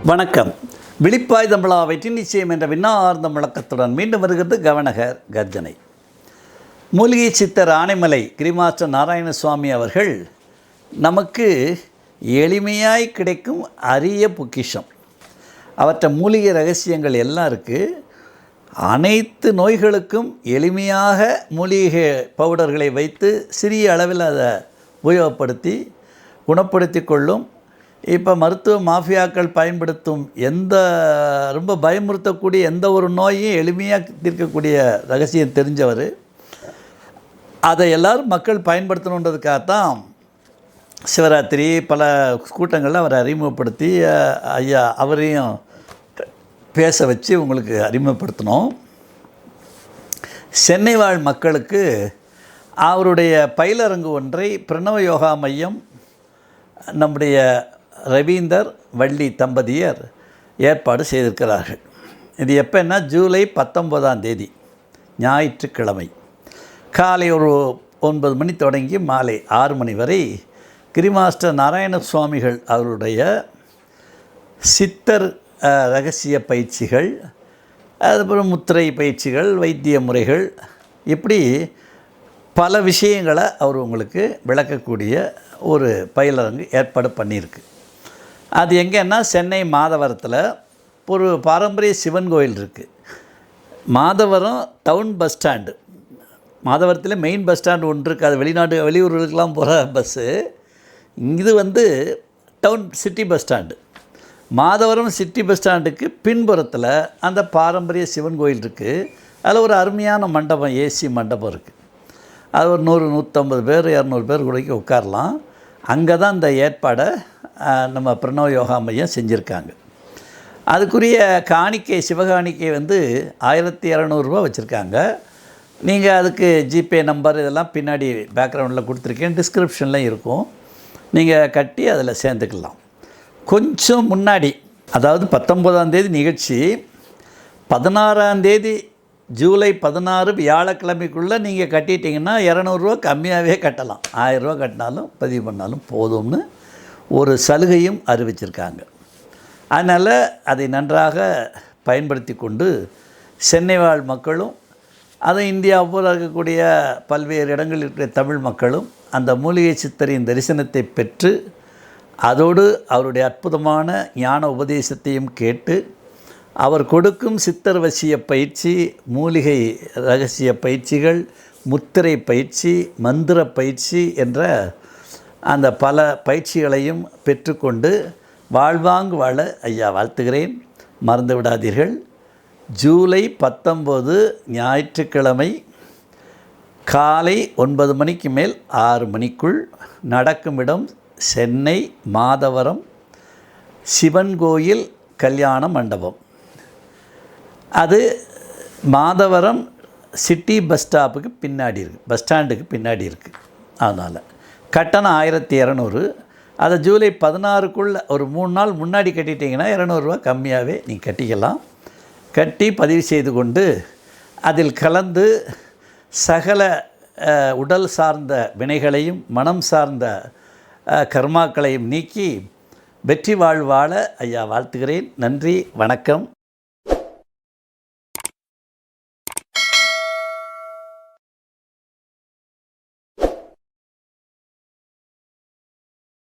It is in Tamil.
வணக்கம். விழிப்பாய் தமிழா வெற்றி நிச்சயம் என்ற விண்ணார்ந்த முழக்கத்துடன் மீண்டும் வருகிறது கவனகர் கர்ஜனை. மூலிகை சித்தர் ஆனைமலை கிரிமாஸ்டர் நாராயணசுவாமி அவர்கள் நமக்கு எளிமையாய் கிடைக்கும் அரிய பொக்கிஷம். அவற்றை மூலிகை ரகசியங்கள் எல்லாம் இருக்குது. அனைத்து நோய்களுக்கும் எளிமையாக மூலிகை பவுடர்களை வைத்து சிறிய அளவில் அதை உபயோகப்படுத்தி குணப்படுத்தி கொள்ளும். இப்போ மருத்துவ மாஃபியாக்கள் பயன்படுத்தும் ரொம்ப பயமுறுத்தக்கூடிய எந்த ஒரு நோயையும் எளிமையாக தீர்க்கக்கூடிய ரகசியம் தெரிஞ்சவர். அதை எல்லோரும் மக்கள் பயன்படுத்தணுன்றதுக்காகத்தான் சிவராத்திரி பல கூட்டங்களில் அவரை அறிமுகப்படுத்தி ஐயா அவரையும் பேச வச்சு உங்களுக்கு அறிமுகப்படுத்தணும். சென்னை வாழ் மக்களுக்கு அவருடைய பயிலரங்கு ஒன்றை பிரணவ யோகா மையம் நம்முடைய ரவீந்தர் வள்ளி தம்பதியர் ஏற்பாடு செய்திருக்கிறார்கள். இது எப்போன்னா ஜூலை 19 ஞாயிற்றுக்கிழமை காலை ஒரு 9 மணி தொடங்கி மாலை 6 மணி வரை கிரிமாஸ்டர் நாராயணசுவாமிகள் அவருடைய சித்தர் ரகசிய பயிற்சிகள், அதுக்கப்புறம் முத்திரை பயிற்சிகள், வைத்திய முறைகள், இப்படி பல விஷயங்களை அவர் உங்களுக்கு விளக்கக்கூடிய ஒரு பயிலரங்கு ஏற்பாடு பண்ணியிருக்கு. அது எங்கேன்னா சென்னை மாதவரத்தில் ஒரு பாரம்பரிய சிவன் கோயில் இருக்குது. மாதவரம் டவுன் பஸ் ஸ்டாண்டு, மாதவரத்தில் மெயின் பஸ் ஸ்டாண்டு ஒன்று இருக்குது. அது வெளியூர்களுக்கெல்லாம் போகிற பஸ்ஸு. இது town city bus stand. Madhavaram city bus ஸ்டாண்டுக்கு பின்புறத்தில் அந்த பாரம்பரிய சிவன் கோயில் இருக்குது. அதில் ஒரு அருமையான மண்டபம், ஏசி மண்டபம் இருக்குது. அது ஒரு 100-150 பேர் 200 பேர் கூட உட்காரலாம். அங்கே தான் இந்த ஏற்பாடை நம்ம பிரணவ யோகா மையம் செஞ்சுருக்காங்க. அதுக்குரிய காணிக்கை சிவகாணிக்கை 1200 வச்சுருக்காங்க. நீங்கள் அதுக்கு ஜிபே நம்பர் இதெல்லாம் பின்னாடி பேக்ரவுண்டில் கொடுத்துருக்கேன், டிஸ்கிரிப்ஷனில் இருக்கும். நீங்கள் கட்டி அதில் சேர்ந்துக்கலாம். கொஞ்சம் முன்னாடி, அதாவது 19 நிகழ்ச்சி, 16 ஜூலை 16 வியாழக்கிழமைக்குள்ளே நீங்கள் கட்டிட்டிங்கன்னா 200 கம்மியாகவே கட்டலாம். 1000 கட்டினாலும் பதிவு பண்ணாலும் போதும்னு ஒரு சலுகையும் அறிவிச்சிருக்காங்க. அதனால் அதை நன்றாக பயன்படுத்தி கொண்டு சென்னை வாழ் மக்களும், அது இந்தியா பூரா இருக்கக்கூடிய பல்வேறு இடங்களில் இருக்கிற தமிழ் மக்களும் அந்த மூலிகை சித்தரின் தரிசனத்தை பெற்று அதோடு அவருடைய அற்புதமான ஞான உபதேசத்தையும் கேட்டு அவர் கொடுக்கும் சித்தர் வசிய பயிற்சி, மூலிகை ரகசிய பயிற்சிகள், முத்திரை பயிற்சி, மந்திர பயிற்சி என்ற அந்த பல பயிற்சிகளையும் பெற்றுக்கொண்டு வாழ்வாங்கு வாழ ஐயா வாழ்த்துகிறேன். மறந்து விடாதீர்கள். ஜூலை 19 ஞாயிற்றுக்கிழமை காலை 9 மணிக்கு மேல் 6 மணிக்குள் நடக்கும் இடம் சென்னை மாதவரம் சிவன் கோயில் கல்யாண மண்டபம். அது மாதவரம் சிட்டி பஸ் ஸ்டாப்புக்கு பின்னாடி இருக்குது, பஸ் ஸ்டாண்டுக்கு பின்னாடி இருக்குது. அதனால் கட்டணம் 1200. அதை ஜூலை 16க்குள்ளே ஒரு 3 நாள் முன்னாடி கட்டிட்டிங்கன்னா 200 கம்மியாகவே நீங்கள் கட்டிக்கலாம். கட்டி பதிவு செய்து கொண்டு அதில் கலந்து சகல உடல் சார்ந்த வினைகளையும் மனம் சார்ந்த கர்மாக்களையும் நீக்கி வெற்றி வாழ்வாழ ஐயா வாழ்த்துகிறேன். நன்றி, வணக்கம்.